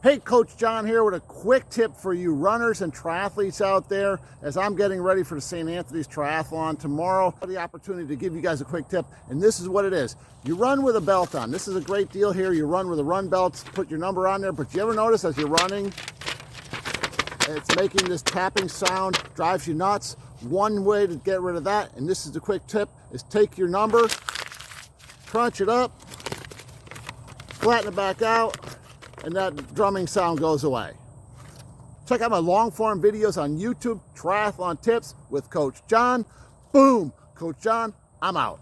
Hey, Coach John here with a quick tip for you runners and triathletes out there as I'm getting ready for the St. Anthony's Triathlon tomorrow. I have the opportunity to give you guys a quick tip, and this is what it is. You run with a belt on. This is a great deal here. You run with a run belt, put your number on there, but you ever notice as you're running, it's making this tapping sound, drives you nuts. One way to get rid of that, and this is the quick tip, is take your number, crunch it up, flatten it back out, and that drumming sound goes away. Check out my long form videos on YouTube, Triathlon Tips with Coach John. Boom, Coach John, I'm out.